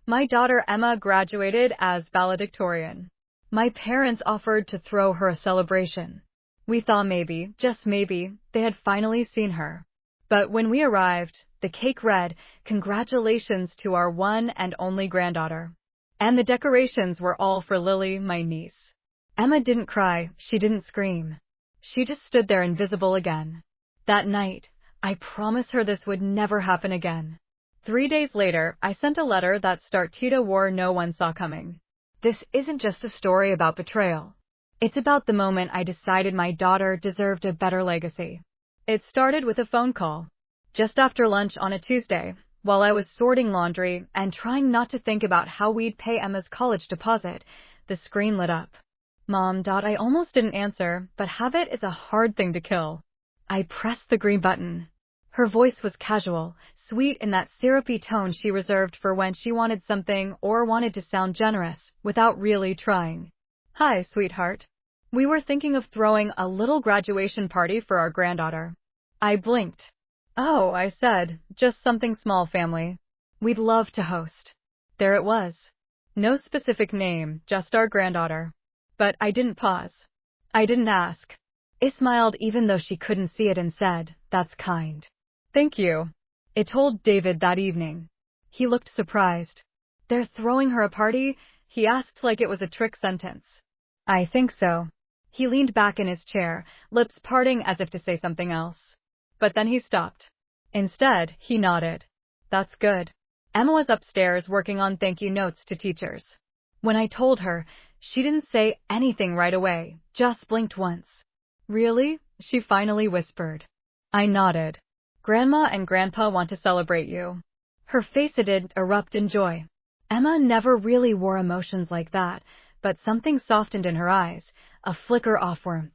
My daughter Emma graduated as valedictorian. My parents offered to throw her a celebration. We thought maybe, just maybe, they had finally seen her. But when we arrived, the cake read, "Congratulations to our one and only granddaughter." And the decorations were all for Lily, my niece. Emma didn't cry, she didn't scream. She just stood there invisible again. That night, I promised her this would never happen again. 3 days later, I sent a letter that started a war no one saw coming. This isn't just a story about betrayal. It's about the moment I decided my daughter deserved a better legacy. It started with a phone call. Just after lunch on a Tuesday, while I was sorting laundry and trying not to think about how we'd pay Emma's college deposit, the screen lit up. Mom. I almost didn't answer, but habit is a hard thing to kill. I pressed the green button. Her voice was casual, sweet in that syrupy tone she reserved for when she wanted something or wanted to sound generous, without really trying. "Hi, sweetheart. We were thinking of throwing a little graduation party for our granddaughter." I blinked. "Oh," I said, "just something small, family. We'd love to host." There it was. No specific name, just our granddaughter. But I didn't pause. I didn't ask. I smiled even though she couldn't see it and said, "That's kind. Thank you." I told David that evening. He looked surprised. "They're throwing her a party?" he asked like it was a trick sentence. "I think so." He leaned back in his chair, lips parting as if to say something else. But then he stopped. Instead, he nodded. "That's good." Emma was upstairs working on thank you notes to teachers. When I told her, she didn't say anything right away, just blinked once. "Really?" she finally whispered. I nodded. "Grandma and Grandpa want to celebrate you." Her face did erupt in joy. Emma never really wore emotions like that, but something softened in her eyes, a flicker of warmth.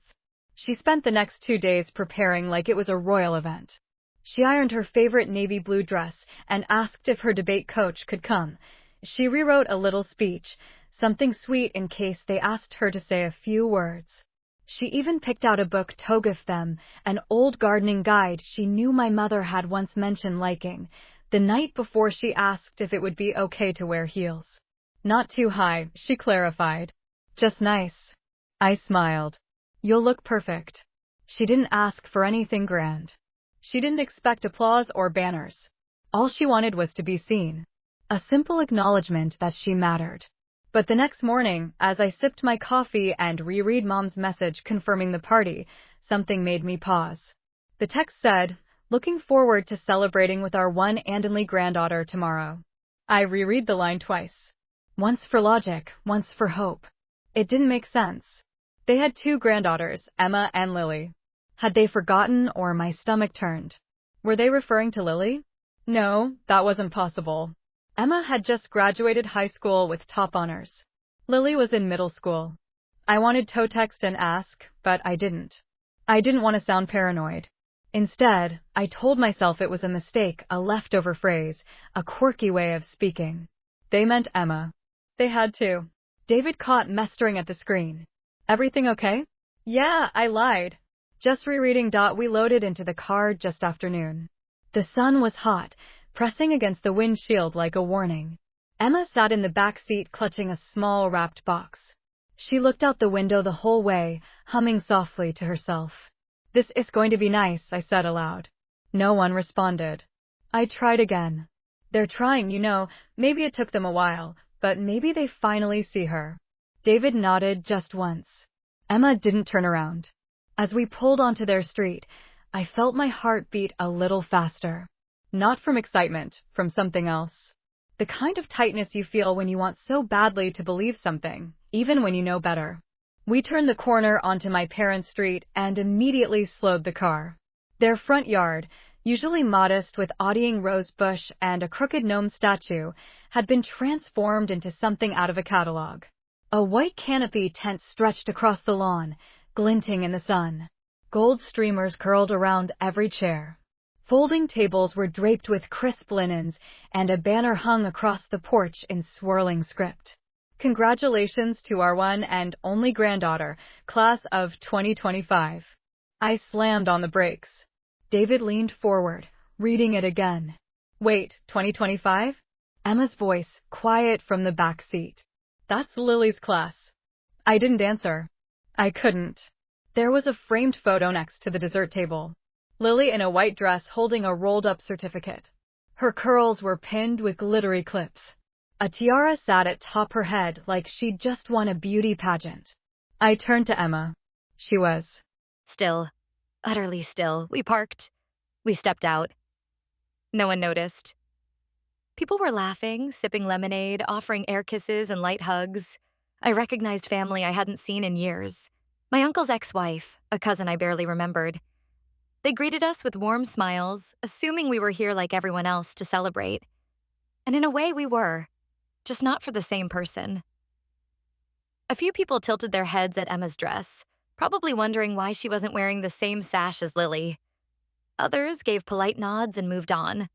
She spent the next 2 days preparing like it was a royal event. She ironed her favorite navy blue dress and asked if her debate coach could come. She rewrote a little speech, something sweet in case they asked her to say a few words. She even picked out a book to give them, an old gardening guide she knew my mother had once mentioned liking, the night before she asked if it would be okay to wear heels. "Not too high," she clarified. "Just nice." I smiled. "You'll look perfect." She didn't ask for anything grand. She didn't expect applause or banners. All she wanted was to be seen. A simple acknowledgement that she mattered. But the next morning, as I sipped my coffee and reread Mom's message confirming the party, something made me pause. The text said, "Looking forward to celebrating with our one and only granddaughter tomorrow." I reread the line twice. Once for logic, once for hope. It didn't make sense. They had 2 granddaughters, Emma and Lily. Had they forgotten, or my stomach turned? Were they referring to Lily? No, that wasn't possible. Emma had just graduated high school with top honors. Lily was in middle school. I wanted to text and ask, but I didn't. I didn't want to sound paranoid. Instead, I told myself it was a mistake, a leftover phrase, a quirky way of speaking. They meant Emma. They had to. David caught mestering at the screen. "Everything okay?" "Yeah, I lied." Just rereading. We loaded into the car just after noon. The sun was hot, pressing against the windshield like a warning. Emma sat in the back seat clutching a small wrapped box. She looked out the window the whole way, humming softly to herself. "This is going to be nice," I said aloud. No one responded. I tried again. "They're trying, you know. Maybe it took them a while, but maybe they finally see her." David nodded just once. Emma didn't turn around. As we pulled onto their street, I felt my heart beat a little faster. Not from excitement, from something else. The kind of tightness you feel when you want so badly to believe something, even when you know better. We turned the corner onto my parents' street and immediately slowed the car. Their front yard, usually modest with odding rose bush and a crooked gnome statue, had been transformed into something out of a catalog. A white canopy tent stretched across the lawn, glinting in the sun. Gold streamers curled around every chair. Folding tables were draped with crisp linens, and a banner hung across the porch in swirling script. "Congratulations to our one and only granddaughter, class of 2025. I slammed on the brakes. David leaned forward, reading it again. "Wait, 2025? Emma's voice, quiet from the back seat. That's Lily's class. I didn't answer. I couldn't. There was a framed photo next to the dessert table. Lily in a white dress holding a rolled-up certificate. Her curls were pinned with glittery clips. A tiara sat atop her head like she'd just won a beauty pageant. I turned to Emma. She was Still. Utterly still. We parked. We stepped out. No one noticed. People were laughing, sipping lemonade, offering air kisses and light hugs. I recognized family I hadn't seen in years. My uncle's ex-wife, a cousin I barely remembered. They greeted us with warm smiles, assuming we were here like everyone else to celebrate. And in a way we were, just not for the same person. A few people tilted their heads at Emma's dress, probably wondering why she wasn't wearing the same sash as Lily. Others gave polite nods and moved on.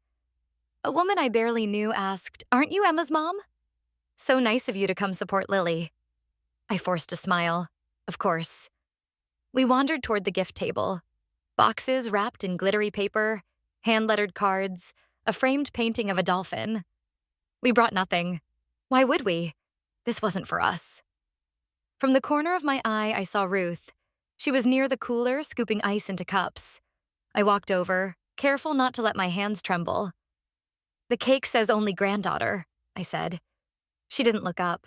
A woman I barely knew asked, "Aren't you Emma's mom? So nice of you to come support Lily." I forced a smile. Of course. We wandered toward the gift table. Boxes wrapped in glittery paper, hand-lettered cards, a framed painting of a dolphin. We brought nothing. Why would we? This wasn't for us. From the corner of my eye, I saw Ruth. She was near the cooler, scooping ice into cups. I walked over, careful not to let my hands tremble. "The cake says only Granddaughter," I said. She didn't look up.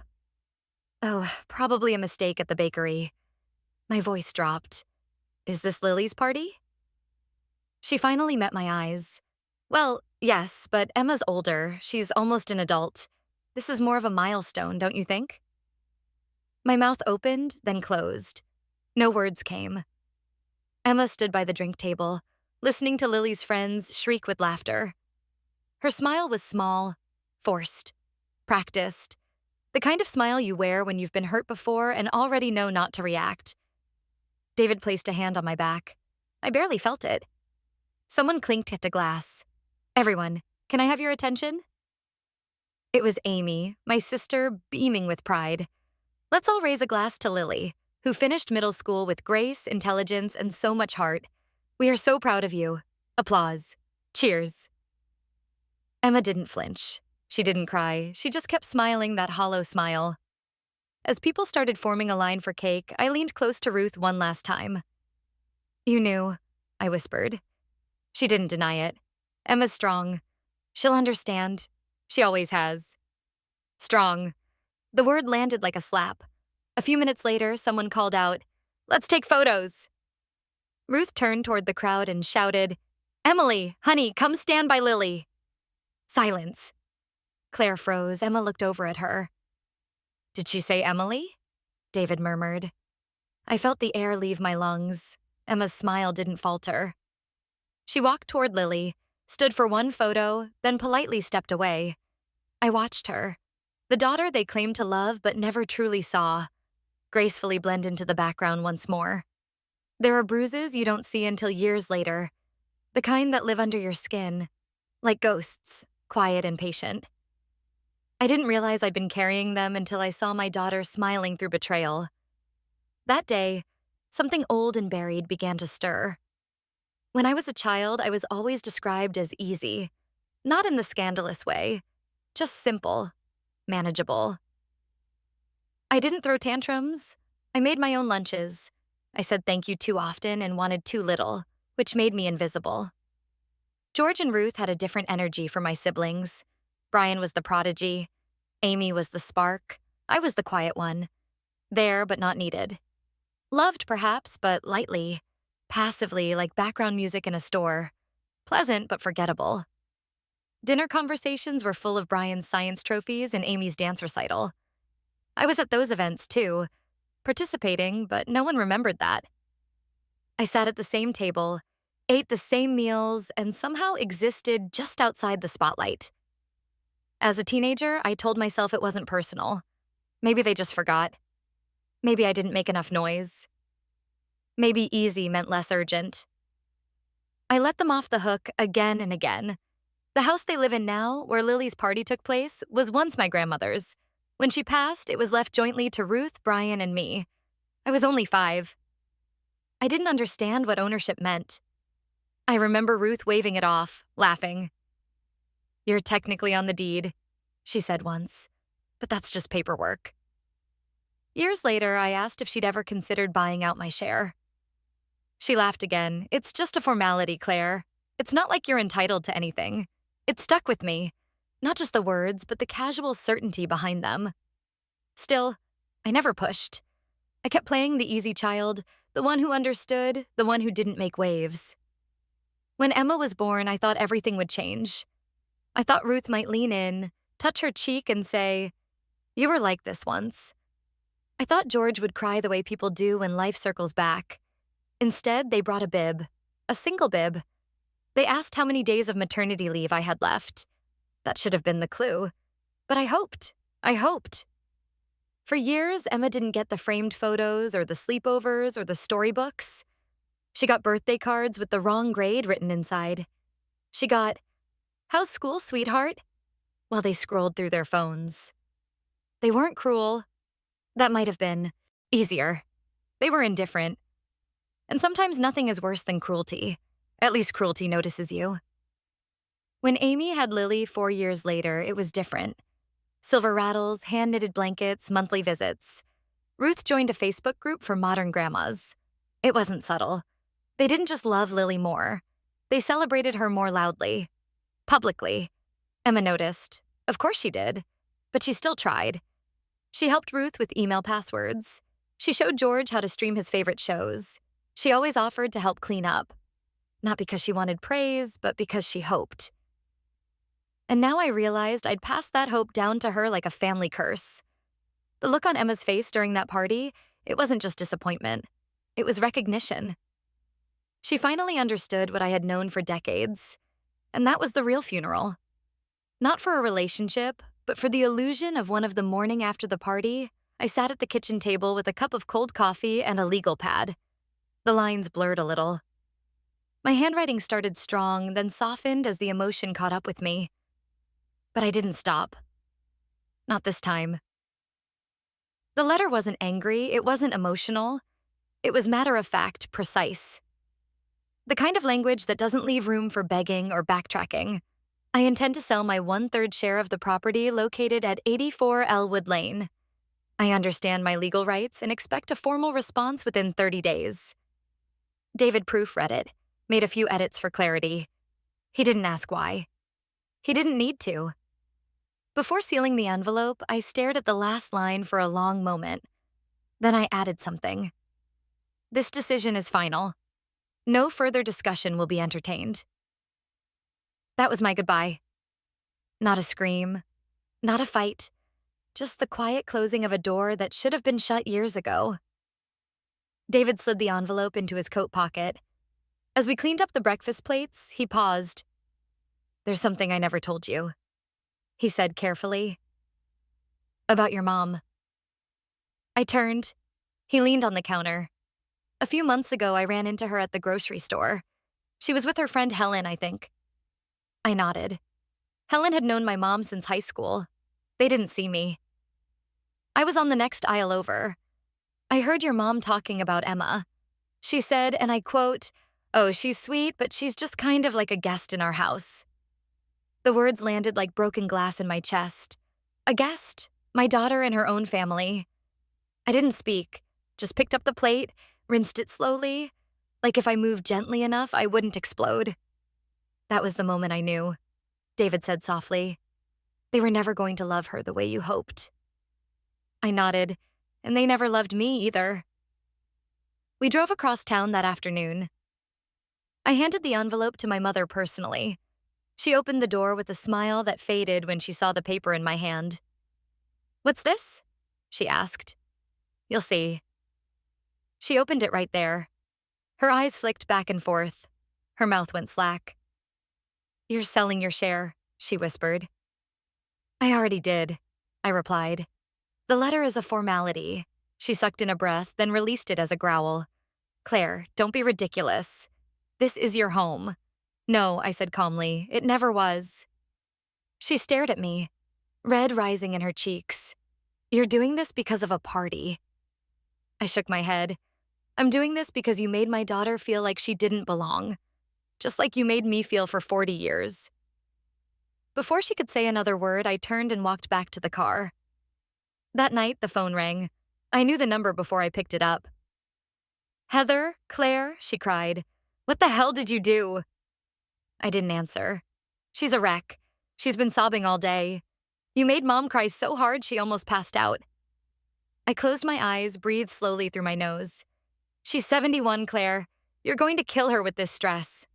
Oh, probably a mistake at the bakery. My voice dropped. "Is this Lily's party?" She finally met my eyes. "Well, yes, but Emma's older. She's almost an adult. This is more of a milestone, don't you think?" My mouth opened, then closed. No words came. Emma stood by the drink table, listening to Lily's friends shriek with laughter. Her smile was small, forced, practiced. The kind of smile you wear when you've been hurt before and already know not to react. David placed a hand on my back. I barely felt it. Someone clinked at a glass. "Everyone, can I have your attention?" It was Amy, my sister, beaming with pride. "Let's all raise a glass to Lily, who finished middle school with grace, intelligence, and so much heart. We are so proud of you." Applause. Cheers. Emma didn't flinch. She didn't cry. She just kept smiling that hollow smile. As people started forming a line for cake, I leaned close to Ruth one last time. "You knew," I whispered. She didn't deny it. "Emma's strong. She'll understand. She always has." Strong. The word landed like a slap. A few minutes later, someone called out, "Let's take photos." Ruth turned toward the crowd and shouted, "Emily, honey, come stand by Lily." Silence. Claire froze. Emma looked over at her. "Did she say Emily?" David murmured. I felt the air leave my lungs. Emma's smile didn't falter. She walked toward Lily, stood for one photo, then politely stepped away. I watched her. The daughter they claimed to love but never truly saw, gracefully blend into the background once more. There are bruises you don't see until years later, the kind that live under your skin, like ghosts, quiet and patient. I didn't realize I'd been carrying them until I saw my daughter smiling through betrayal. That day, something old and buried began to stir. When I was a child, I was always described as easy, not in the scandalous way, just simple, manageable. I didn't throw tantrums. I made my own lunches. I said thank you too often and wanted too little, which made me invisible. George and Ruth had a different energy for my siblings. Brian was the prodigy. Amy was the spark. I was the quiet one. There, but not needed. Loved, perhaps, but lightly. Passively, like background music in a store. Pleasant, but forgettable. Dinner conversations were full of Brian's science trophies and Amy's dance recital. I was at those events, too, participating, but no one remembered that. I sat at the same table, ate the same meals, and somehow existed just outside the spotlight. As a teenager, I told myself it wasn't personal. Maybe they just forgot. Maybe I didn't make enough noise. Maybe easy meant less urgent. I let them off the hook again and again. The house they live in now, where Lily's party took place, was once my grandmother's. When she passed, it was left jointly to Ruth, Brian, and me. I was only 5. I didn't understand what ownership meant. I remember Ruth waving it off, laughing. "You're technically on the deed. she said once, but that's just paperwork. Years later, I asked if she'd ever considered buying out my share. She laughed again. It's just a formality, Claire. It's not like you're entitled to anything. It stuck with me. Not just the words, but the casual certainty behind them. Still, I never pushed. I kept playing the easy child, the one who understood, the one who didn't make waves. When Emma was born, I thought everything would change. I thought Ruth might lean in, touch her cheek, and say, "You were like this once." I thought George would cry the way people do when life circles back. Instead, they brought a bib, a single bib. They asked how many days of maternity leave I had left. That should have been the clue. But I hoped. For years, Emma didn't get the framed photos or the sleepovers or the storybooks. She got birthday cards with the wrong grade written inside. She got, "How's school, sweetheart?" while they scrolled through their phones. They weren't cruel. That might have been easier. They were indifferent. And sometimes nothing is worse than cruelty. At least cruelty notices you. When Amy had Lily 4 years later, it was different. Silver rattles, hand-knitted blankets, monthly visits. Ruth joined a Facebook group for modern grandmas. It wasn't subtle. They didn't just love Lily more. They celebrated her more loudly. Publicly. Emma noticed. Of course she did. But she still tried. She helped Ruth with email passwords. She showed George how to stream his favorite shows. She always offered to help clean up. Not because she wanted praise, but because she hoped. And now I realized I'd passed that hope down to her like a family curse. The look on Emma's face during that party, it wasn't just disappointment. It was recognition. She finally understood what I had known for decades. And that was the real funeral. Not for a relationship, but for the illusion of one of the morning after the party, I sat at the kitchen table with a cup of cold coffee and a legal pad. The lines blurred a little. My handwriting started strong, then softened as the emotion caught up with me. But I didn't stop. Not this time. The letter wasn't angry, it wasn't emotional. It was matter-of-fact, precise. The kind of language that doesn't leave room for begging or backtracking. I intend to sell my 1/3 share of the property located at 84 Elwood Lane. I understand my legal rights and expect a formal response within 30 days. David proofread it, made a few edits for clarity. He didn't ask why. He didn't need to. Before sealing the envelope, I stared at the last line for a long moment. Then I added something. This decision is final. No further discussion will be entertained. That was my goodbye. Not a scream, not a fight, just the quiet closing of a door that should have been shut years ago. David slid the envelope into his coat pocket. As we cleaned up the breakfast plates, he paused. "There's something I never told you," he said carefully. "About your mom." I turned. He leaned on the counter. A few months ago, I ran into her at the grocery store. She was with her friend Helen, I think. I nodded. Helen had known my mom since high school. They didn't see me. I was on the next aisle over. "I heard your mom talking about Emma. She said, and I quote, 'Oh, she's sweet, but she's just kind of like a guest in our house.'" The words landed like broken glass in my chest. A guest, my daughter and her own family. I didn't speak, just picked up the plate, rinsed it slowly, like if I moved gently enough, I wouldn't explode. "That was the moment I knew," David said softly. "They were never going to love her the way you hoped." I nodded, and they never loved me either. We drove across town that afternoon. I handed the envelope to my mother personally. She opened the door with a smile that faded when she saw the paper in my hand. "What's this?" she asked. "You'll see." She opened it right there. Her eyes flicked back and forth. Her mouth went slack. "You're selling your share," she whispered. "I already did," I replied. "The letter is a formality." She sucked in a breath, then released it as a growl. "Claire, don't be ridiculous. This is your home." "No," I said calmly, "it never was." She stared at me, red rising in her cheeks. "You're doing this because of a party." I shook my head. "I'm doing this because you made my daughter feel like she didn't belong. Just like you made me feel for 40 years. Before she could say another word, I turned and walked back to the car. That night, the phone rang. I knew the number before I picked it up. "Heather, Claire," she cried. "What the hell did you do?" I didn't answer. "She's a wreck. She's been sobbing all day. You made Mom cry so hard she almost passed out." I closed my eyes, breathed slowly through my nose. "She's 71, Claire. You're going to kill her with this stress."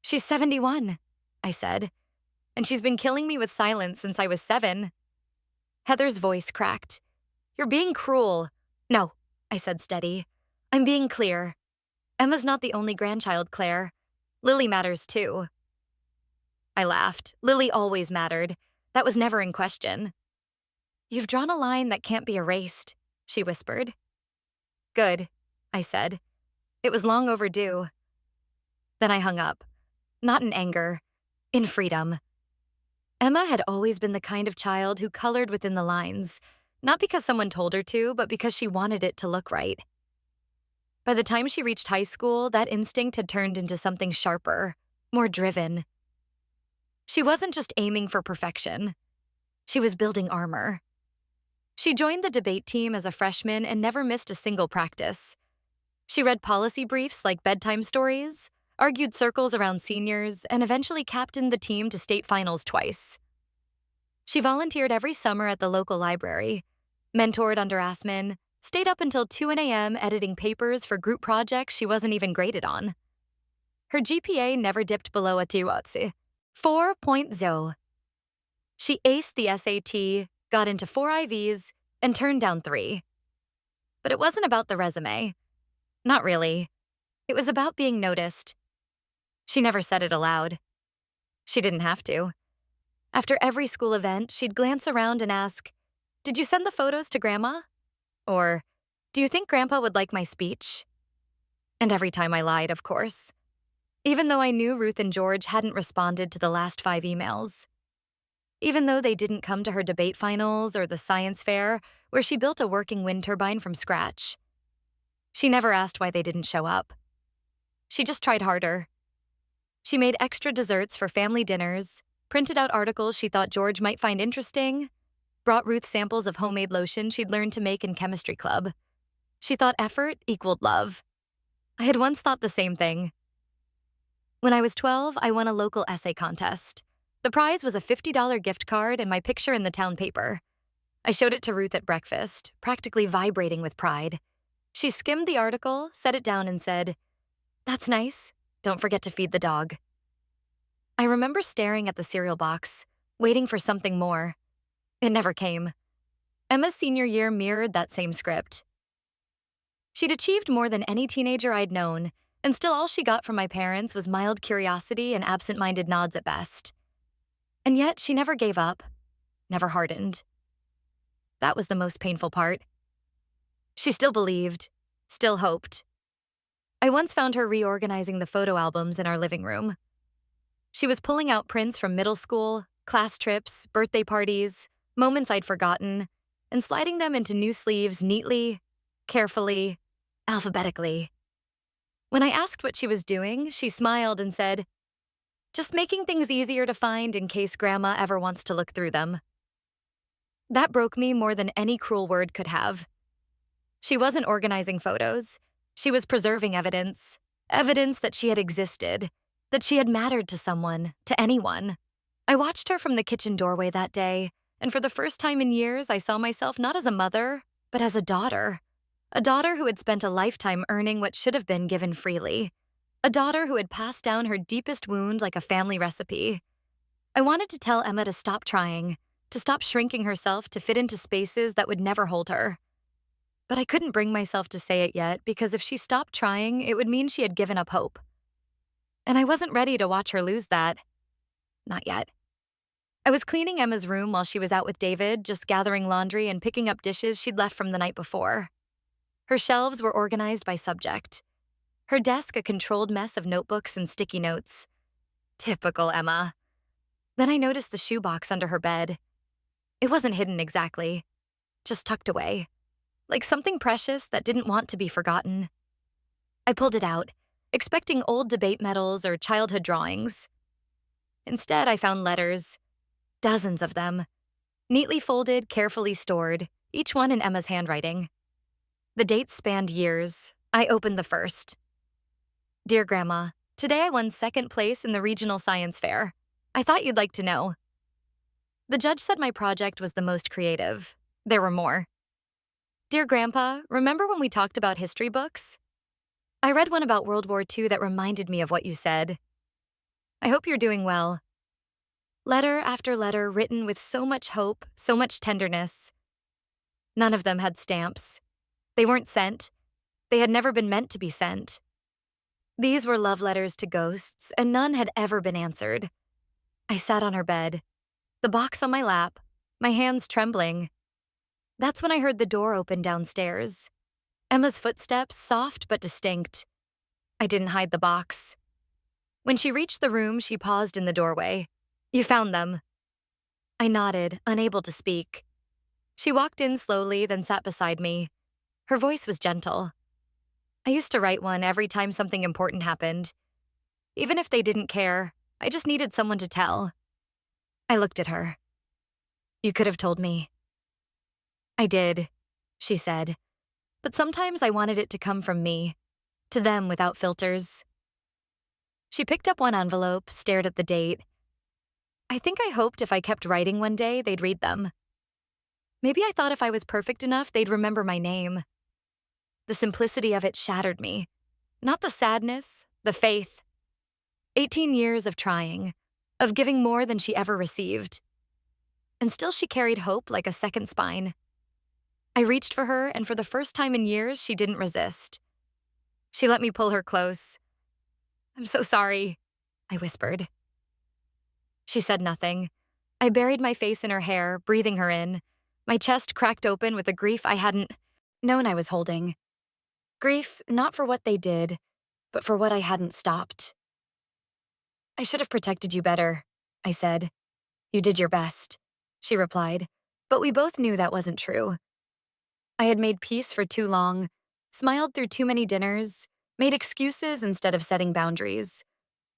"She's 71, I said. "And she's been killing me with silence since I was 7. Heather's voice cracked. "You're being cruel." "No," I said steady. "I'm being clear. Emma's not the only grandchild, Claire. Lily matters too." I laughed. Lily always mattered. That was never in question. "You've drawn a line that can't be erased," she whispered. "Good," I said. It was long overdue. Then I hung up. Not in anger, in freedom. Emma had always been the kind of child who colored within the lines, not because someone told her to, but because she wanted it to look right. By the time she reached high school, that instinct had turned into something sharper, more driven. She wasn't just aiming for perfection. She was building armor. She joined the debate team as a freshman and never missed a single practice. She read policy briefs like bedtime stories, argued circles around seniors, and eventually captained the team to state finals twice. She volunteered every summer at the local library, mentored underassmen, stayed up until 2 a.m. editing papers for group projects she wasn't even graded on. Her GPA never dipped below a 4.0. She aced the SAT, got into 4 IVs, and turned down 3. But it wasn't about the resume. Not really. It was about being noticed. She never said it aloud. She didn't have to. After every school event, she'd glance around and ask, "Did you send the photos to Grandma?" Or, "Do you think Grandpa would like my speech?" And every time I lied, of course. Even though I knew Ruth and George hadn't responded to the last 5 emails. Even though they didn't come to her debate finals or the science fair, where she built a working wind turbine from scratch. She never asked why they didn't show up. She just tried harder. She made extra desserts for family dinners, printed out articles she thought George might find interesting, brought Ruth samples of homemade lotion she'd learned to make in chemistry club. She thought effort equaled love. I had once thought the same thing. When I was 12, I won a local essay contest. The prize was a $50 gift card and my picture in the town paper. I showed it to Ruth at breakfast, practically vibrating with pride. She skimmed the article, set it down, and said, "That's nice. Don't forget to feed the dog." I remember staring at the cereal box, waiting for something more. It never came. Emma's senior year mirrored that same script. She'd achieved more than any teenager I'd known, and still all she got from my parents was mild curiosity and absent-minded nods at best. And yet she never gave up, never hardened. That was the most painful part. She still believed, still hoped. I once found her reorganizing the photo albums in our living room. She was pulling out prints from middle school, class trips, birthday parties, moments I'd forgotten, and sliding them into new sleeves neatly, carefully, alphabetically. When I asked what she was doing, she smiled and said, "Just making things easier to find in case Grandma ever wants to look through them." That broke me more than any cruel word could have. She wasn't organizing photos. She was preserving evidence that she had existed, that she had mattered to someone, to anyone. I watched her from the kitchen doorway that day, and for the first time in years, I saw myself not as a mother, but as a daughter. A daughter who had spent a lifetime earning what should have been given freely. A daughter who had passed down her deepest wound like a family recipe. I wanted to tell Emma to stop trying, to stop shrinking herself to fit into spaces that would never hold her. But I couldn't bring myself to say it yet because if she stopped trying, it would mean she had given up hope. And I wasn't ready to watch her lose that. Not yet. I was cleaning Emma's room while she was out with David, just gathering laundry and picking up dishes she'd left from the night before. Her shelves were organized by subject. Her desk a controlled mess of notebooks and sticky notes. Typical Emma. Then I noticed the shoebox under her bed. It wasn't hidden exactly, just tucked away, like something precious that didn't want to be forgotten. I pulled it out, expecting old debate medals or childhood drawings. Instead, I found letters, Dozens of them. Neatly folded, carefully stored, each one in Emma's handwriting. The dates spanned years. I opened the first. Dear Grandma, today I won second place in the regional science fair. I thought you'd like to know. The judge said my project was the most creative. There were more. Dear Grandpa, remember when we talked about history books? I read one about World War II that reminded me of what you said. I hope you're doing well. Letter after letter written with so much hope, so much tenderness. None of them had stamps. They weren't sent. They had never been meant to be sent. These were love letters to ghosts, and none had ever been answered. I sat on her bed, the box on my lap, my hands trembling. That's when I heard the door open downstairs. Emma's footsteps, soft but distinct. I didn't hide the box. When she reached the room, she paused in the doorway. You found them. I nodded, unable to speak. She walked in slowly, then sat beside me. Her voice was gentle. I used to write one every time something important happened. Even if they didn't care, I just needed someone to tell. I looked at her. You could have told me. I did, she said. But sometimes I wanted it to come from me, to them without filters. She picked up one envelope, stared at the date. I think I hoped if I kept writing one day, they'd read them. Maybe I thought if I was perfect enough, they'd remember my name. The simplicity of it shattered me. Not the sadness, the faith. 18 years of trying, of giving more than she ever received. And still she carried hope like a second spine. I reached for her, and for the first time in years, she didn't resist. She let me pull her close. I'm so sorry, I whispered. She said nothing. I buried my face in her hair, breathing her in. My chest cracked open with a grief I hadn't known I was holding. Grief not for what they did, but for what I hadn't stopped. I should have protected you better, I said. You did your best, she replied, but we both knew that wasn't true. I had made peace for too long, smiled through too many dinners, made excuses instead of setting boundaries.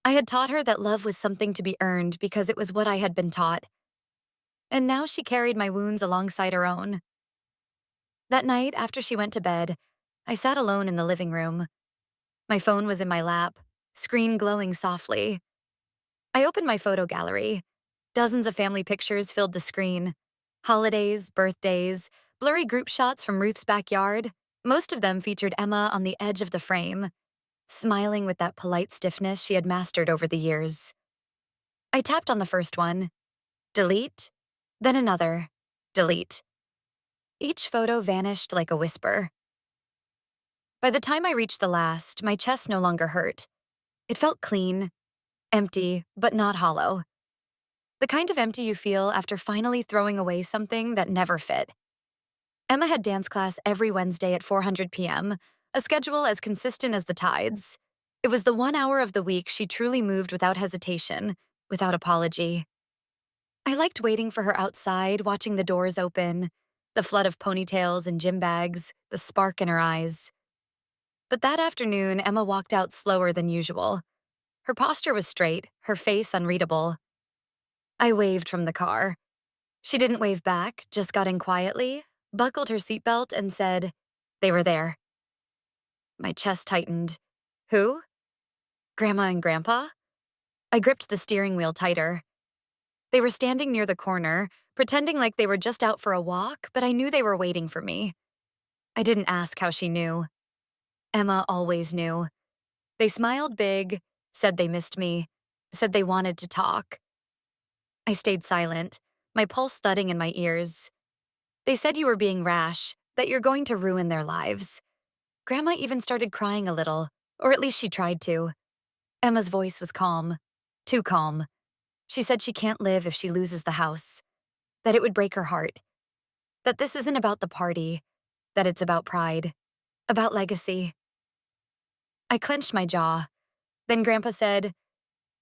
I had taught her that love was something to be earned because it was what I had been taught. And now she carried my wounds alongside her own. That night, after she went to bed, I sat alone in the living room. My phone was in my lap, screen glowing softly. I opened my photo gallery. Dozens of family pictures filled the screen. Holidays, birthdays, blurry group shots from Ruth's backyard. Most of them featured Emma on the edge of the frame, smiling with that polite stiffness she had mastered over the years. I tapped on the first one. Delete. Then another. Delete. Each photo vanished like a whisper. By the time I reached the last, my chest no longer hurt. It felt clean, empty, but not hollow. The kind of empty you feel after finally throwing away something that never fit. Emma had dance class every Wednesday at 4:00 p.m., a schedule as consistent as the tides. It was the 1 hour of the week she truly moved without hesitation, without apology. I liked waiting for her outside, watching the doors open, the flood of ponytails and gym bags, the spark in her eyes. But that afternoon, Emma walked out slower than usual. Her posture was straight, her face unreadable. I waved from the car. She didn't wave back, just got in quietly, buckled her seatbelt, and said, "They were there." My chest tightened. Who? Grandma and Grandpa? I gripped the steering wheel tighter. They were standing near the corner, pretending like they were just out for a walk, but I knew they were waiting for me. I didn't ask how she knew. Emma always knew. They smiled big, said they missed me, said they wanted to talk. I stayed silent, my pulse thudding in my ears. They said you were being rash, that you're going to ruin their lives. Grandma even started crying a little, or at least she tried to. Emma's voice was calm, too calm. She said she can't live if she loses the house, that it would break her heart, that this isn't about the party, that it's about pride, about legacy. I clenched my jaw. Then Grandpa said,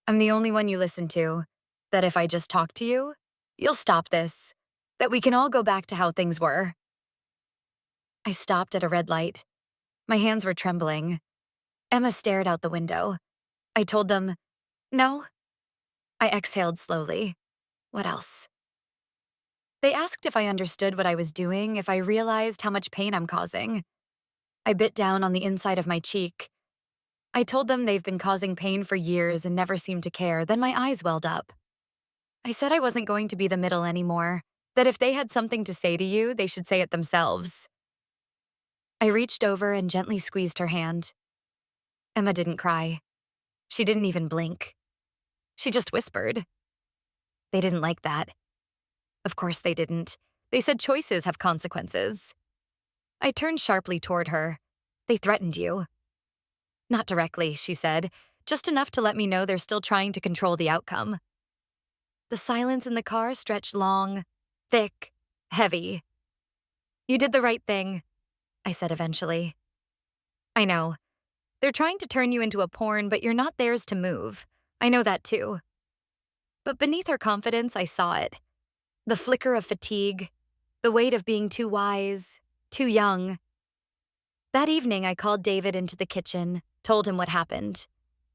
I'm the only one you listen to, that if I just talk to you, you'll stop this, that we can all go back to how things were. I stopped at a red light. My hands were trembling. Emma stared out the window. I told them, no. I exhaled slowly. What else? They asked if I understood what I was doing, if I realized how much pain I'm causing. I bit down on the inside of my cheek. I told them they've been causing pain for years and never seemed to care, then my eyes welled up. I said I wasn't going to be the middle anymore, that if they had something to say to you, they should say it themselves. I reached over and gently squeezed her hand. Emma didn't cry. She didn't even blink. She just whispered. They didn't like that. Of course they didn't. They said choices have consequences. I turned sharply toward her. They threatened you. Not directly, she said, just enough to let me know they're still trying to control the outcome. The silence in the car stretched long, thick, heavy. You did the right thing, I said eventually. I know. They're trying to turn you into a pawn, but you're not theirs to move. I know that too. But beneath her confidence, I saw it. The flicker of fatigue, the weight of being too wise, too young. That evening, I called David into the kitchen, told him what happened.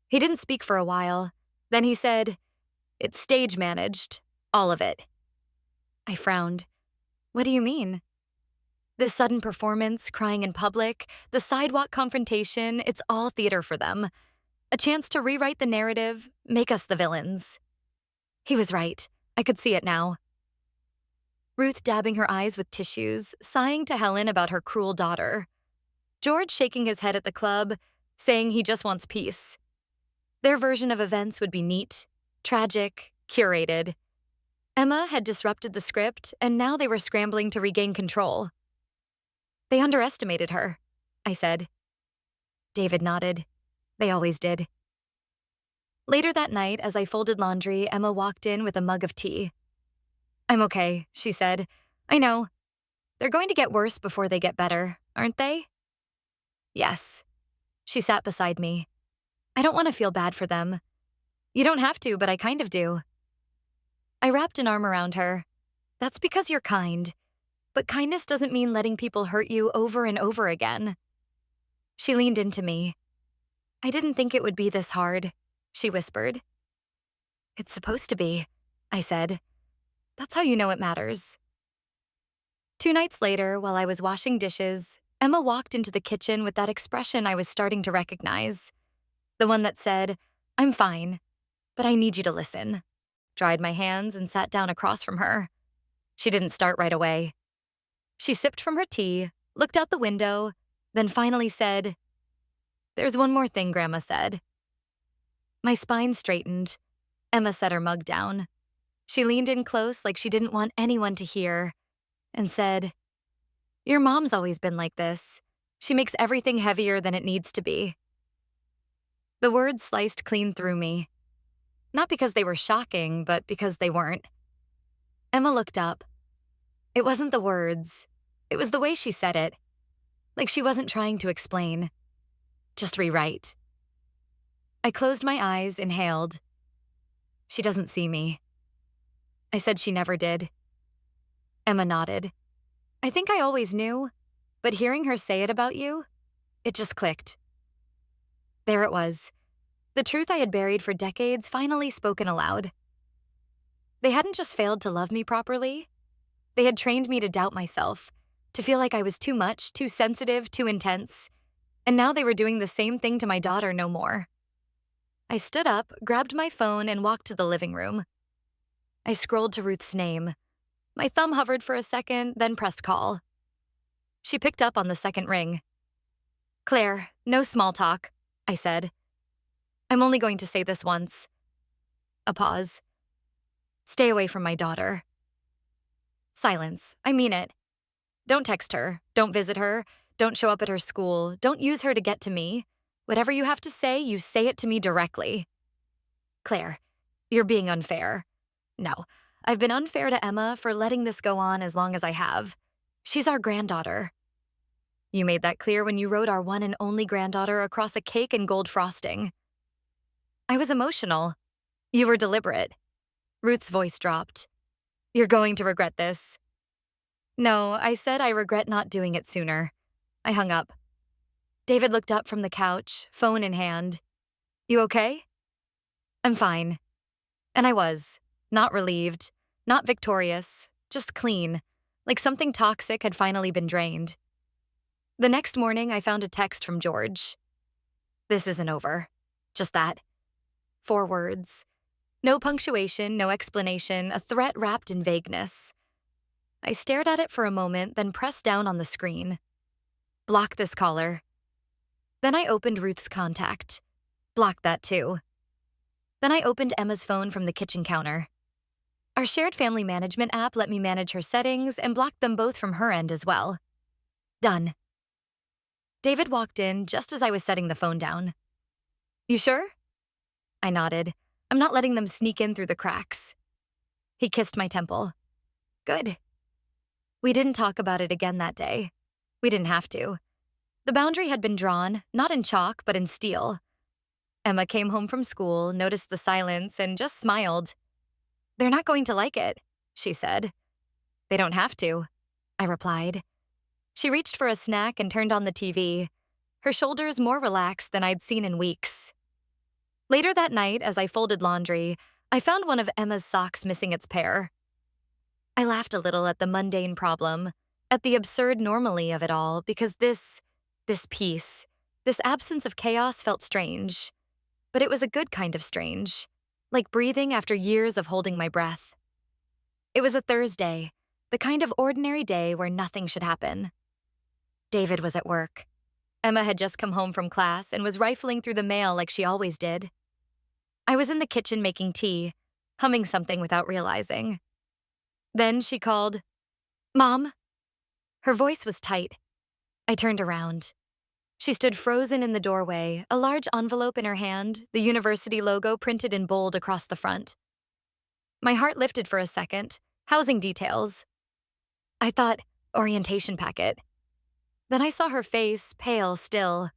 He didn't speak for a while. Then he said, "It's stage managed, all of it." I frowned. What do you mean? This sudden performance, crying in public, the sidewalk confrontation, it's all theater for them. A chance to rewrite the narrative, make us the villains. He was right. I could see it now. Ruth dabbing her eyes with tissues, sighing to Helen about her cruel daughter. George shaking his head at the club, saying he just wants peace. Their version of events would be neat, tragic, curated. Emma had disrupted the script, and now they were scrambling to regain control. They underestimated her, I said. David nodded. They always did. Later that night, as I folded laundry, Emma walked in with a mug of tea. I'm okay, she said. I know. They're going to get worse before they get better, aren't they? Yes. She sat beside me. I don't want to feel bad for them. You don't have to, but I kind of do. I wrapped an arm around her. That's because you're kind. But kindness doesn't mean letting people hurt you over and over again. She leaned into me. I didn't think it would be this hard, she whispered. It's supposed to be, I said. That's how you know it matters. 2 nights later, while I was washing dishes, Emma walked into the kitchen with that expression I was starting to recognize. The one that said, I'm fine, but I need you to listen. Dried my hands and sat down across from her. She didn't start right away. She sipped from her tea, looked out the window, then finally said, There's one more thing Grandma said. My spine straightened. Emma set her mug down. She leaned in close like she didn't want anyone to hear, and said, Your mom's always been like this. She makes everything heavier than it needs to be. The words sliced clean through me. Not because they were shocking, but because they weren't. Emma looked up. It wasn't the words. It was the way she said it. Like she wasn't trying to explain. Just rewrite. I closed my eyes, inhaled. She doesn't see me. I said she never did. Emma nodded. I think I always knew, but hearing her say it about you, it just clicked. There it was. The truth I had buried for decades finally spoken aloud. They hadn't just failed to love me properly. They had trained me to doubt myself, to feel like I was too much, too sensitive, too intense. And now they were doing the same thing to my daughter no more. I stood up, grabbed my phone, and walked to the living room. I scrolled to Ruth's name. My thumb hovered for a second, then pressed call. She picked up on the second ring. Claire, no small talk, I said. I'm only going to say this once. A pause. Stay away from my daughter. Silence. I mean it. Don't text her. Don't visit her. Don't show up at her school. Don't use her to get to me. Whatever you have to say, you say it to me directly. Claire, you're being unfair. No, I've been unfair to Emma for letting this go on as long as I have. She's our granddaughter. You made that clear when you wrote our one and only granddaughter across a cake and gold frosting. I was emotional. You were deliberate. Ruth's voice dropped. You're going to regret this. No, I said I regret not doing it sooner. I hung up. David looked up from the couch, phone in hand. You okay? I'm fine. And I was, not relieved, Not victorious, just clean, like something toxic had finally been drained. The next morning, I found a text from George. "This isn't over." Just that. 4 words. No punctuation, no explanation, a threat wrapped in vagueness. I stared at it for a moment, then pressed down on the screen. Block this caller. Then I opened Ruth's contact. Blocked that too. Then I opened Emma's phone from the kitchen counter. Our shared family management app let me manage her settings and blocked them both from her end as well. Done. David walked in just as I was setting the phone down. "You sure?" I nodded. "I'm not letting them sneak in through the cracks." He kissed my temple. "Good." We didn't talk about it again that day. We didn't have to. The boundary had been drawn, not in chalk, but in steel. Emma came home from school, noticed the silence, and just smiled. "They're not going to like it," she said. "They don't have to," I replied. She reached for a snack and turned on the TV, her shoulders more relaxed than I'd seen in weeks. Later that night, as I folded laundry, I found one of Emma's socks missing its pair. I laughed a little at the mundane problem, at the absurd normally of it all, because this peace, this absence of chaos felt strange. But it was a good kind of strange, like breathing after years of holding my breath. It was a Thursday, the kind of ordinary day where nothing should happen. David was at work. Emma had just come home from class and was rifling through the mail like she always did. I was in the kitchen making tea, humming something without realizing. Then she called, "Mom." Her voice was tight. I turned around. She stood frozen in the doorway, a large envelope in her hand, the university logo printed in bold across the front. My heart lifted for a second. Housing details. I thought, orientation packet. Then I saw her face, pale still.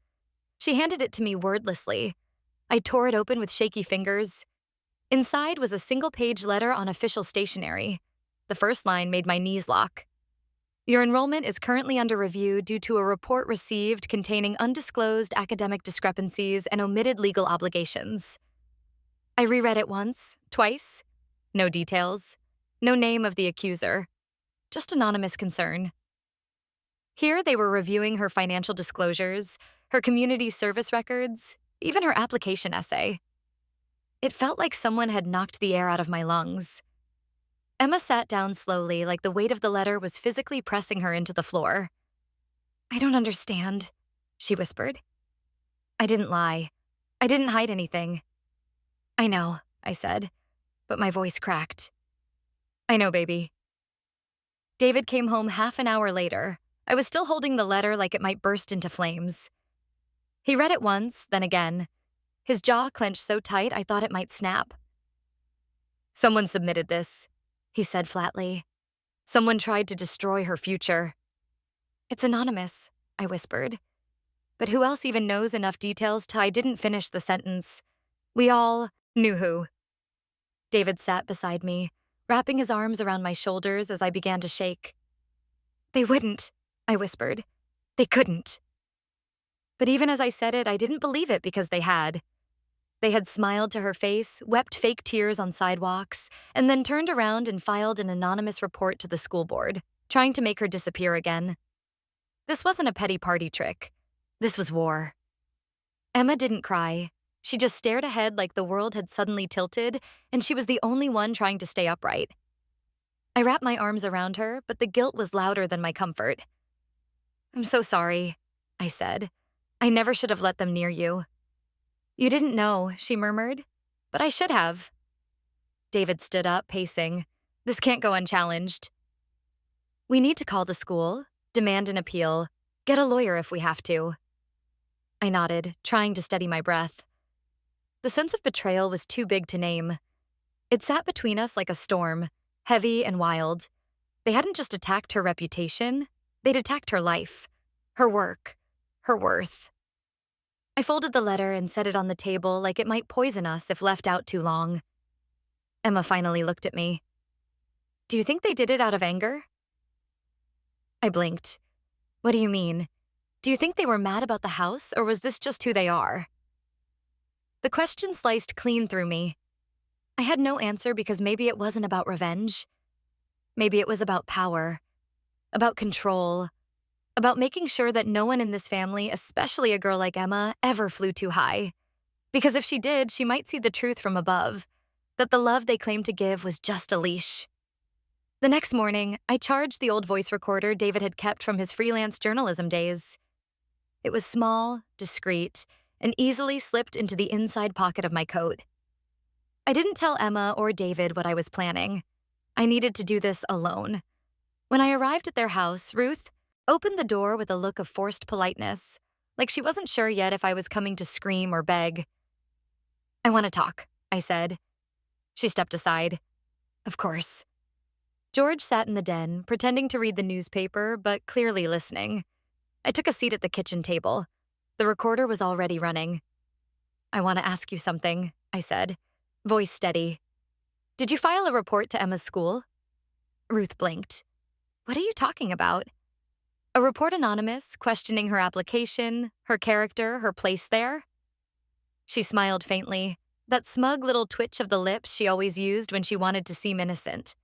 She handed it to me wordlessly. I tore it open with shaky fingers. Inside was a single-page letter on official stationery. The first line made my knees lock. "Your enrollment is currently under review due to a report received containing undisclosed academic discrepancies and omitted legal obligations." I reread it once, twice. No details. No name of the accuser. Just anonymous concern. Here they were reviewing her financial disclosures, her community service records, even her application essay. It felt like someone had knocked the air out of my lungs. Emma sat down slowly, like the weight of the letter was physically pressing her into the floor. "I don't understand," she whispered. I didn't lie. I didn't hide anything. "I know," I said, but my voice cracked. "I know, baby." David came home half an hour later. I was still holding the letter like it might burst into flames. He read it once, then again. His jaw clenched so tight I thought it might snap. "Someone submitted this," he said flatly. "Someone tried to destroy her future." "It's anonymous," I whispered. But who else even knows enough details till I didn't finish the sentence? We all knew who. David sat beside me, wrapping his arms around my shoulders as I began to shake. "They wouldn't," I whispered. "They couldn't." But even as I said it, I didn't believe it because they had. They had smiled to her face, wept fake tears on sidewalks, and then turned around and filed an anonymous report to the school board, trying to make her disappear again. This wasn't a petty party trick. This was war. Emma didn't cry. She just stared ahead like the world had suddenly tilted, and she was the only one trying to stay upright. I wrapped my arms around her, but the guilt was louder than my comfort. "I'm so sorry," I said. "I never should have let them near you." "You didn't know," she murmured. "But I should have." David stood up, pacing. "This can't go unchallenged." "We need to call the school, demand an appeal, get a lawyer if we have to." I nodded, trying to steady my breath. The sense of betrayal was too big to name. It sat between us like a storm, heavy and wild. They hadn't just attacked her reputation, they'd attacked her life, her work, her worth. I folded the letter and set it on the table like it might poison us if left out too long. Emma finally looked at me. "Do you think they did it out of anger?" I blinked. "What do you mean? Do you think they were mad about the house, or was this just who they are?" The question sliced clean through me. I had no answer because maybe it wasn't about revenge. Maybe it was about power, about control, about making sure that no one in this family, especially a girl like Emma, ever flew too high. Because if she did, she might see the truth from above, that the love they claimed to give was just a leash. The next morning, I charged the old voice recorder David had kept from his freelance journalism days. It was small, discreet, and easily slipped into the inside pocket of my coat. I didn't tell Emma or David what I was planning. I needed to do this alone. When I arrived at their house, Ruth opened the door with a look of forced politeness, like she wasn't sure yet if I was coming to scream or beg. "I want to talk," I said. She stepped aside. Of course. George sat in the den, pretending to read the newspaper, but clearly listening. I took a seat at the kitchen table. The recorder was already running. "I want to ask you something," I said, voice steady. "Did you file a report to Emma's school?" Ruth blinked. "What are you talking about?" "A report anonymous, questioning her application, her character, her place there?" She smiled faintly, that smug little twitch of the lips she always used when she wanted to seem innocent.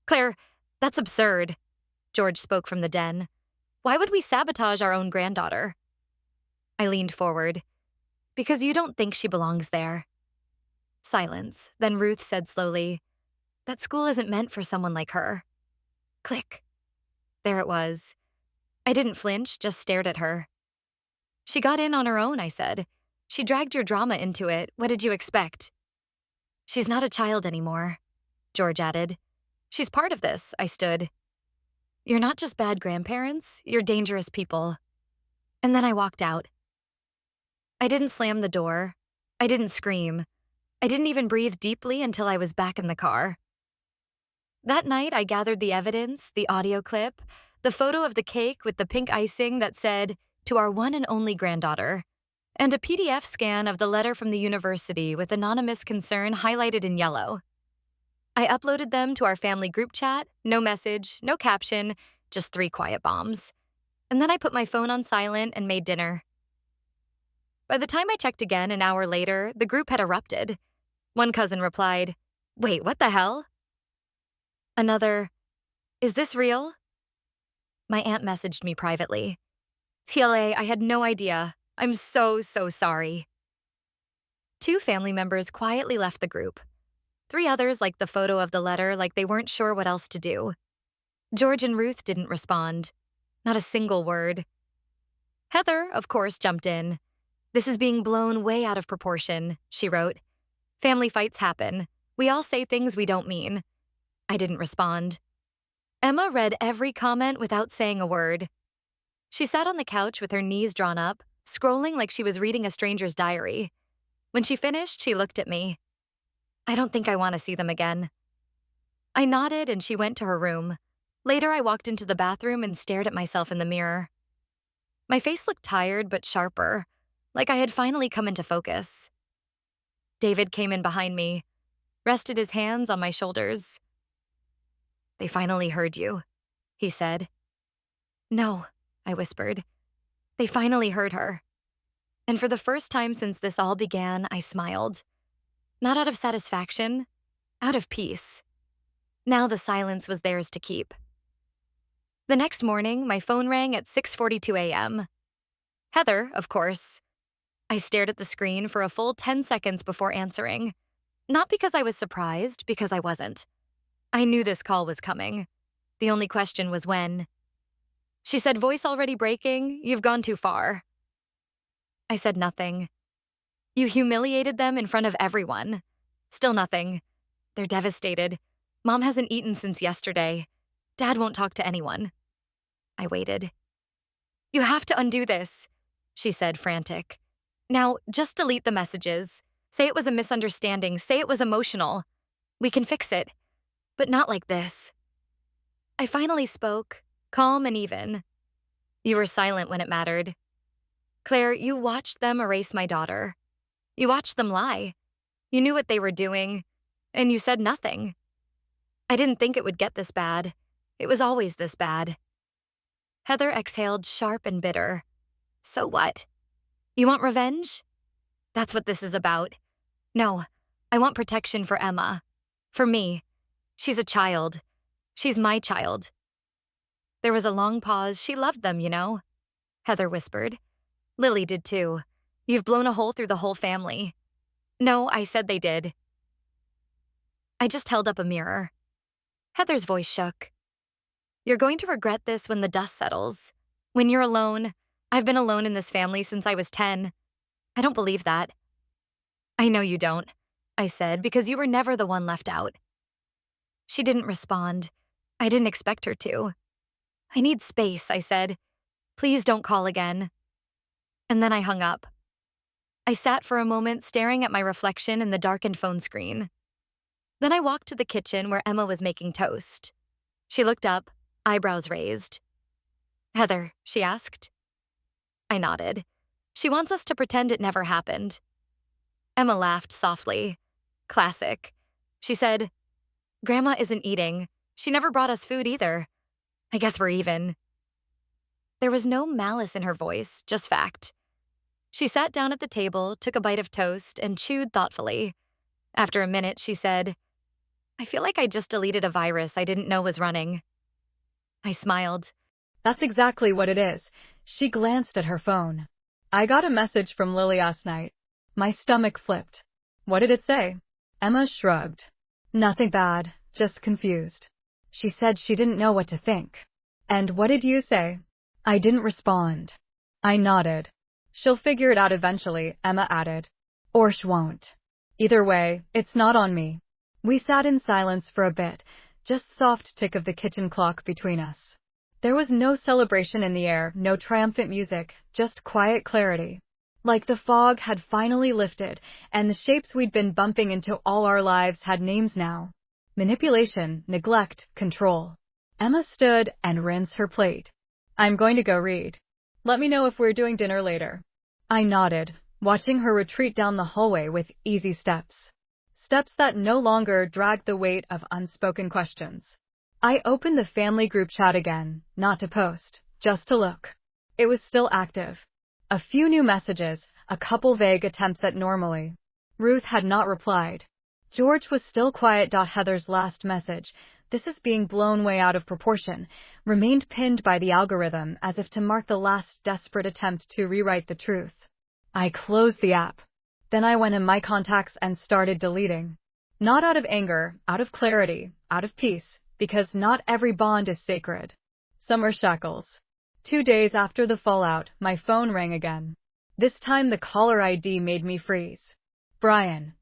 "Claire, that's absurd." George spoke from the den. "Why would we sabotage our own granddaughter?" I leaned forward. "Because you don't think she belongs there." Silence. Then Ruth said slowly, "That school isn't meant for someone like her." Click. There it was. I didn't flinch, just stared at her. "She got in on her own," I said. "She dragged your drama into it. What did you expect?" "She's not a child anymore," George added. "She's part of this," I stood. "You're not just bad grandparents, you're dangerous people." And then I walked out. I didn't slam the door. I didn't scream. I didn't even breathe deeply until I was back in the car. That night, I gathered the evidence, the audio clip, the photo of the cake with the pink icing that said, "To our one and only granddaughter," and a PDF scan of the letter from the university with anonymous concern highlighted in yellow. I uploaded them to our family group chat, no message, no caption, just 3 quiet bombs. And then I put my phone on silent and made dinner. By the time I checked again an hour later, the group had erupted. One cousin replied, "Wait, what the hell?" Another, "Is this real?" My aunt messaged me privately. "TLA, I had no idea. I'm so sorry." 2 family members quietly left the group. 3 others liked the photo of the letter like they weren't sure what else to do. George and Ruth didn't respond. Not a single word. Heather, of course, jumped in. "This is being blown way out of proportion," she wrote. "Family fights happen. We all say things we don't mean." I didn't respond. Emma read every comment without saying a word. She sat on the couch with her knees drawn up, scrolling like she was reading a stranger's diary. When she finished, she looked at me. "I don't think I want to see them again." I nodded and she went to her room. Later, I walked into the bathroom and stared at myself in the mirror. My face looked tired but sharper, like I had finally come into focus. David came in behind me, rested his hands on my shoulders. "They finally heard you," he said. "No," I whispered. "They finally heard her." And for the first time since this all began, I smiled. Not out of satisfaction, out of peace. Now the silence was theirs to keep. The next morning, my phone rang at 6:42 a.m. Heather, of course. I stared at the screen for a full 10 seconds before answering. Not because I was surprised, because I wasn't. I knew this call was coming. The only question was when. She said, voice already breaking, "You've gone too far." I said nothing. "You humiliated them in front of everyone." Still nothing. "They're devastated. Mom hasn't eaten since yesterday. Dad won't talk to anyone." I waited. "You have to undo this," she said, frantic. "Now, just delete the messages. Say it was a misunderstanding. Say it was emotional. We can fix it. But not like this." I finally spoke, calm and even. "You were silent when it mattered. Claire, you watched them erase my daughter. You watched them lie. You knew what they were doing, and you said nothing. I didn't think it would get this bad. It was always this bad." Heather exhaled sharp and bitter. "So what? You want revenge? That's what this is about. No, I want protection for Emma. For me. She's a child. She's my child. There was a long pause. She loved them, you know, Heather whispered. Lily did too. You've blown a hole through the whole family. No, I said they did. I just held up a mirror. Heather's voice shook. You're going to regret this when the dust settles. When you're alone. I've been alone in this family since I was 10. I don't believe that. I know you don't, I said, because you were never the one left out. She didn't respond. I didn't expect her to. I need space, I said. Please don't call again. And then I hung up. I sat for a moment staring at my reflection in the darkened phone screen. Then I walked to the kitchen where Emma was making toast. She looked up, eyebrows raised. Heather, she asked. I nodded. She wants us to pretend it never happened. Emma laughed softly. Classic. She said, Grandma isn't eating. She never brought us food either. I guess we're even. There was no malice in her voice, just fact. She sat down at the table, took a bite of toast, and chewed thoughtfully. After a minute, she said, I feel like I just deleted a virus I didn't know was running. I smiled. That's exactly what it is. She glanced at her phone. I got a message from Lily last night. My stomach flipped. What did it say? Emma shrugged. Nothing bad, just confused. She said she didn't know what to think. And what did you say? I didn't respond. I nodded. She'll figure it out eventually, Emma added. Or she won't. Either way, it's not on me. We sat in silence for a bit, just soft tick of the kitchen clock between us. There was no celebration in the air, no triumphant music, just quiet clarity. Like the fog had finally lifted, and the shapes we'd been bumping into all our lives had names now. Manipulation, neglect, control. Emma stood and rinsed her plate. I'm going to go read. Let me know if we're doing dinner later. I nodded, watching her retreat down the hallway with easy steps. Steps that no longer dragged the weight of unspoken questions. I opened the family group chat again, not to post, just to look. It was still active. A few new messages, a couple vague attempts at normally. Ruth had not replied. George was still quiet. Heather's last message, this is being blown way out of proportion, remained pinned by the algorithm as if to mark the last desperate attempt to rewrite the truth. I closed the app. Then I went in my contacts and started deleting. Not out of anger, out of clarity, out of peace, because not every bond is sacred. Some are shackles. 2 days after the fallout, my phone rang again. This time the caller ID made me freeze. Brian.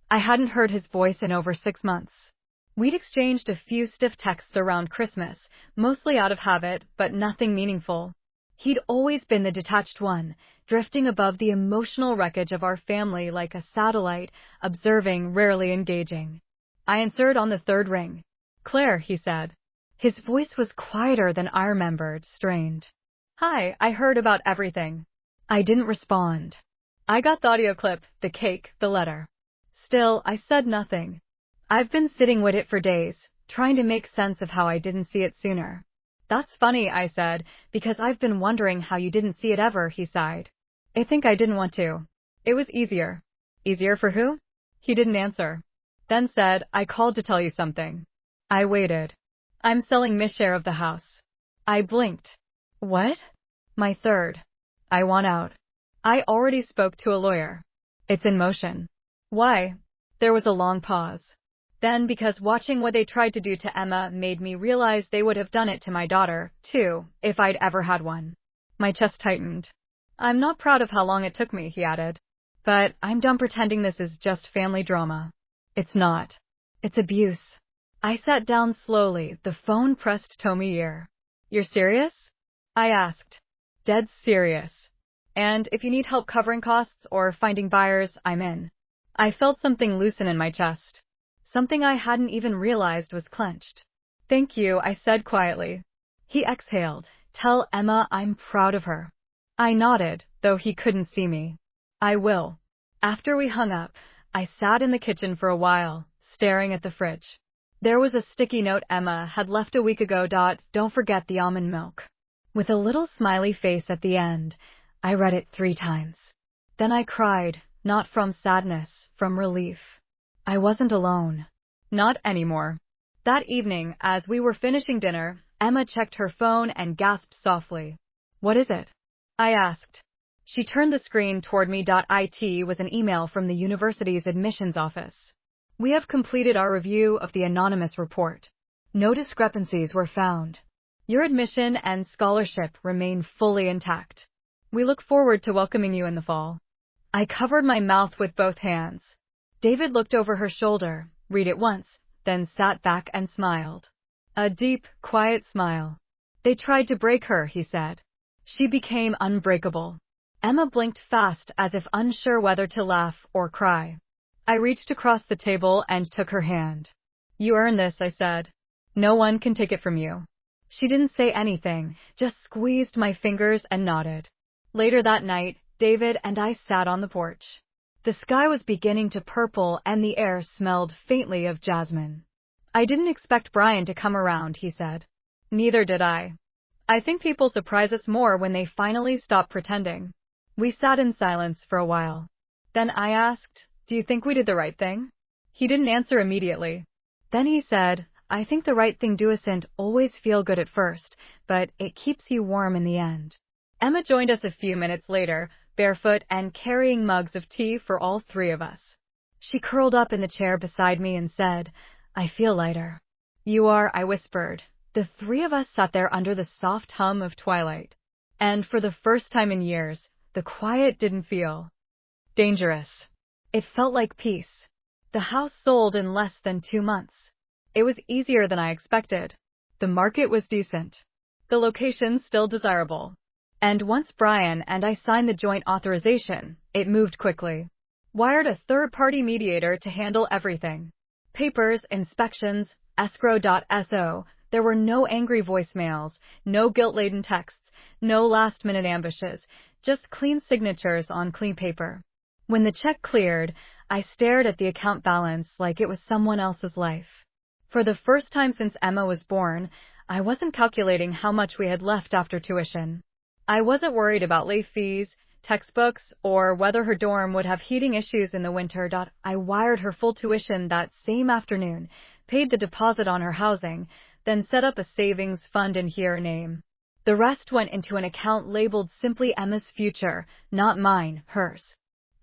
I hadn't heard his voice in over 6 months. We'd exchanged a few stiff texts around Christmas, mostly out of habit, but nothing meaningful. He'd always been the detached one, drifting above the emotional wreckage of our family like a satellite, observing, rarely engaging. I answered on the third ring. Claire, he said. His voice was quieter than I remembered, strained. Hi, I heard about everything. I didn't respond. I got the audio clip, the cake, the letter. Still, I said nothing. I've been sitting with it for days, trying to make sense of how I didn't see it sooner. That's funny, I said, because I've been wondering how you didn't see it ever, he sighed. I think I didn't want to. It was easier. Easier for who? He didn't answer. Then said, I called to tell you something. I waited. I'm selling my share of the house. I blinked. What? My third. I want out. I already spoke to a lawyer. It's in motion. Why? There was a long pause. Then, because watching what they tried to do to Emma made me realize they would have done it to my daughter, too, if I'd ever had one. My chest tightened. I'm not proud of how long it took me, he added. But I'm done pretending this is just family drama. It's not. It's abuse. I sat down slowly, the phone pressed to my ear. You're serious? I asked. Dead serious. And if you need help covering costs or finding buyers, I'm in. I felt something loosen in my chest. Something I hadn't even realized was clenched. Thank you, I said quietly. He exhaled. Tell Emma I'm proud of her. I nodded, though he couldn't see me. I will. After we hung up, I sat in the kitchen for a while, staring at the fridge. There was a sticky note Emma had left a week ago. Don't forget the almond milk. With a little smiley face at the end, I read it 3 times. Then I cried, not from sadness, from relief. I wasn't alone. Not anymore. That evening, as we were finishing dinner, Emma checked her phone and gasped softly. "What is it?" I asked. She turned the screen toward me. It was an email from the university's admissions office. "We have completed our review of the anonymous report. No discrepancies were found. Your admission and scholarship remain fully intact. We look forward to welcoming you in the fall." I covered my mouth with both hands. David looked over her shoulder, read it once, then sat back and smiled. A deep, quiet smile. "They tried to break her," he said. "She became unbreakable." Emma blinked fast as if unsure whether to laugh or cry. I reached across the table and took her hand. "You earned this," I said. "No one can take it from you." She didn't say anything, just squeezed my fingers and nodded. Later that night, David and I sat on the porch. The sky was beginning to purple and the air smelled faintly of jasmine. "I didn't expect Brian to come around," he said. Neither did I. "I think people surprise us more when they finally stop pretending." We sat in silence for a while. Then I asked, "Do you think we did the right thing?" He didn't answer immediately. Then he said, "I think the right thing doesn't always feel good at first, but it keeps you warm in the end." Emma joined us a few minutes later, barefoot and carrying mugs of tea for all three of us. She curled up in the chair beside me and said, "I feel lighter." "You are," I whispered. The three of us sat there under the soft hum of twilight. And for the first time in years, the quiet didn't feel dangerous. It felt like peace. The house sold in less than 2 months. It was easier than I expected. The market was decent. The location still desirable. And once Brian and I signed the joint authorization, it moved quickly. Wired a third-party mediator to handle everything. Papers, inspections, escrow.so. There were no angry voicemails, no guilt-laden texts, no last-minute ambushes, just clean signatures on clean paper. When the check cleared, I stared at the account balance like it was someone else's life. For the first time since Emma was born, I wasn't calculating how much we had left after tuition. I wasn't worried about late fees, textbooks, or whether her dorm would have heating issues in the winter. I wired her full tuition that same afternoon, paid the deposit on her housing, then set up a savings fund in her name. The rest went into an account labeled simply Emma's future, not mine, hers.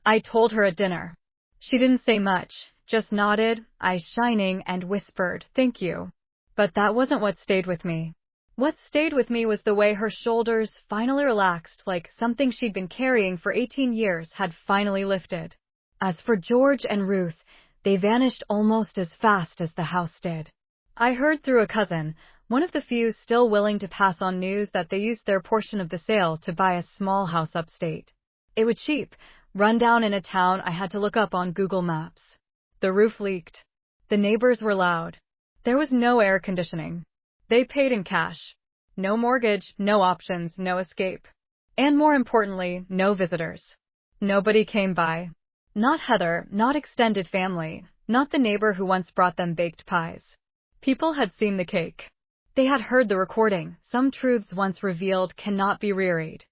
I told her at dinner. She didn't say much, just nodded, eyes shining, and whispered, "Thank you." But that wasn't what stayed with me. What stayed with me was the way her shoulders finally relaxed, like something she'd been carrying for 18 years had finally lifted. As for George and Ruth, they vanished almost as fast as the house did. I heard through a cousin, one of the few still willing to pass on news, that they used their portion of the sale to buy a small house upstate. It was cheap, run down in a town I had to look up on Google Maps. The roof leaked. The neighbors were loud. There was no air conditioning. They paid in cash. No mortgage, no options, no escape. And more importantly, no visitors. Nobody came by. Not Heather, not extended family, not the neighbor who once brought them baked pies. People had seen the cake. They had heard the recording. Some truths once revealed cannot be reread.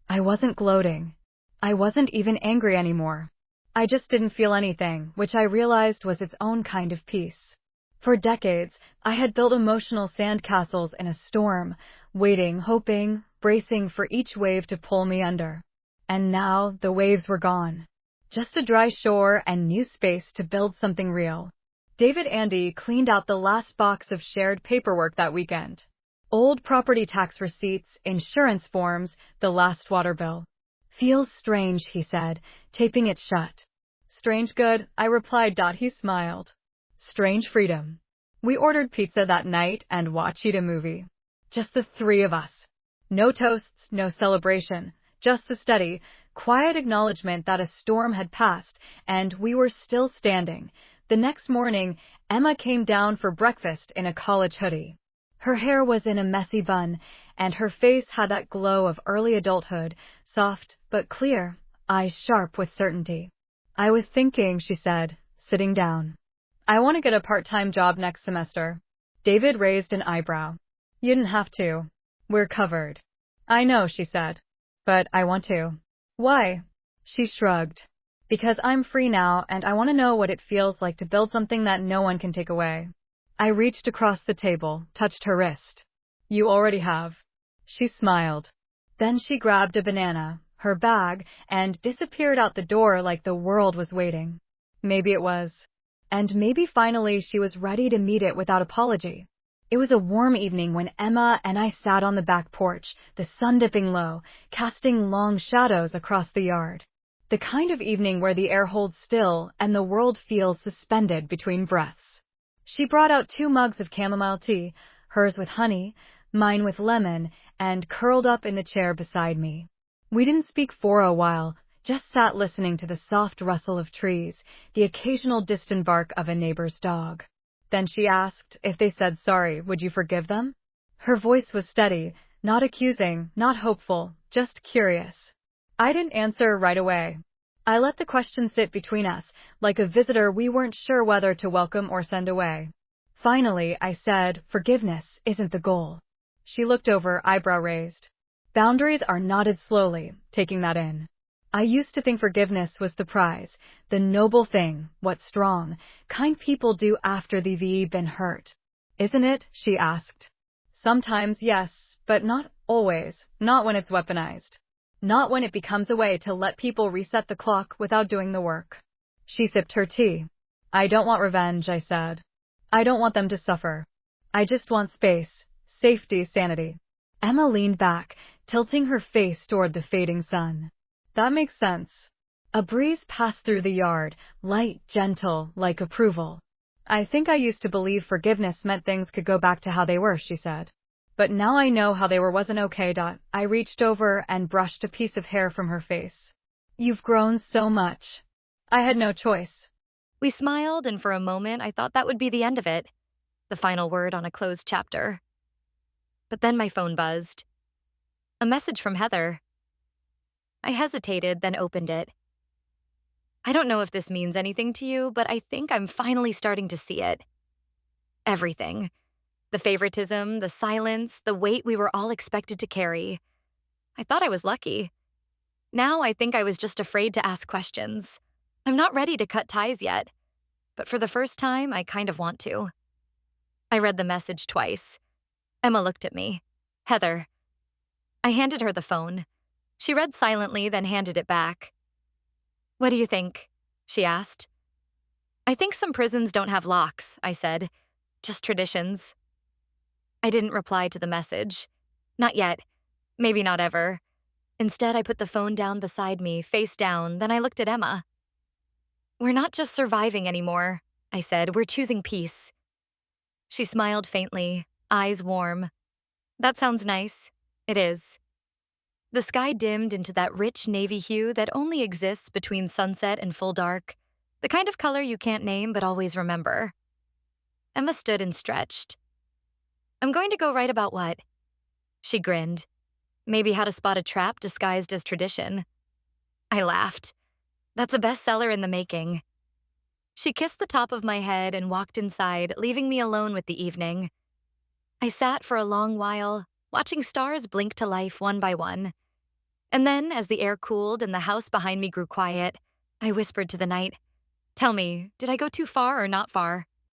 I wasn't gloating. I wasn't even angry anymore. I just didn't feel anything, which I realized was its own kind of peace. For decades, I had built emotional sandcastles in a storm, waiting, hoping, bracing for each wave to pull me under. And now the waves were gone. Just a dry shore and new space to build something real. David and Andy cleaned out the last box of shared paperwork that weekend. Old property tax receipts, insurance forms, the last water bill. "Feels strange," he said, taping it shut. "Strange good," I replied. He smiled. Strange freedom. We ordered pizza that night and watched a movie. Just the three of us. No toasts, no celebration, just the steady, quiet acknowledgement that a storm had passed and we were still standing. The next morning, Emma came down for breakfast in a college hoodie. Her hair was in a messy bun, and her face had that glow of early adulthood, soft but clear, eyes sharp with certainty. "I was thinking," she said, sitting down. "I want to get a part-time job next semester." David raised an eyebrow. "You didn't have to. We're covered." "I know," she said. "But I want to." "Why?" She shrugged. "Because I'm free now, and I want to know what it feels like to build something that no one can take away." I reached across the table, touched her wrist. You already have. She smiled. Then she grabbed a banana, her bag, and disappeared out the door like the world was waiting. Maybe it was. And maybe finally she was ready to meet it without apology. It was a warm evening when Emma and I sat on the back porch, the sun dipping low, casting long shadows across the yard. The kind of evening where the air holds still and the world feels suspended between breaths. She brought out 2 mugs of chamomile tea, hers with honey, mine with lemon, and curled up in the chair beside me. We didn't speak for a while, just sat listening to the soft rustle of trees, the occasional distant bark of a neighbor's dog. Then she asked, if they said sorry, would you forgive them? Her voice was steady, not accusing, not hopeful, just curious. I didn't answer right away. I let the question sit between us, like a visitor we weren't sure whether to welcome or send away. Finally, I said, forgiveness isn't the goal. She looked over, eyebrow raised. Boundaries are nodded slowly, taking that in. I used to think forgiveness was the prize, the noble thing, what strong, kind people do after they've been hurt. Isn't it? She asked. Sometimes, yes, but not always, not when it's weaponized. Not when it becomes a way to let people reset the clock without doing the work. She sipped her tea. I don't want revenge, I said. I don't want them to suffer. I just want space, safety, sanity. Emma leaned back, tilting her face toward the fading sun. That makes sense. A breeze passed through the yard, light, gentle, like approval. I think I used to believe forgiveness meant things could go back to how they were, she said. But now I know how they were wasn't okay. I reached over and brushed a piece of hair from her face. You've grown so much. I had no choice. We smiled, and for a moment I thought that would be the end of it, the final word on a closed chapter. But then my phone buzzed. A message from Heather. I hesitated, then opened it. I don't know if this means anything to you, but I think I'm finally starting to see it. Everything. The favoritism, the silence, the weight we were all expected to carry. I thought I was lucky. Now I think I was just afraid to ask questions. I'm not ready to cut ties yet, but for the first time, I kind of want to. I read the message twice. Emma looked at me. Heather. I handed her the phone. She read silently, then handed it back. What do you think? She asked. I think some prisons don't have locks, I said. Just traditions. I didn't reply to the message. Not yet. Maybe not ever. Instead, I put the phone down beside me, face down, then I looked at Emma. We're not just surviving anymore, I said. We're choosing peace. She smiled faintly, eyes warm. That sounds nice. It is. The sky dimmed into that rich navy hue that only exists between sunset and full dark, the kind of color you can't name but always remember. Emma stood and stretched. I'm going to go write about what? She grinned. Maybe how to spot a trap disguised as tradition. I laughed. That's a bestseller in the making. She kissed the top of my head and walked inside, leaving me alone with the evening. I sat for a long while, watching stars blink to life one by one. And then, as the air cooled and the house behind me grew quiet, I whispered to the night, Tell me, did I go too far or not far?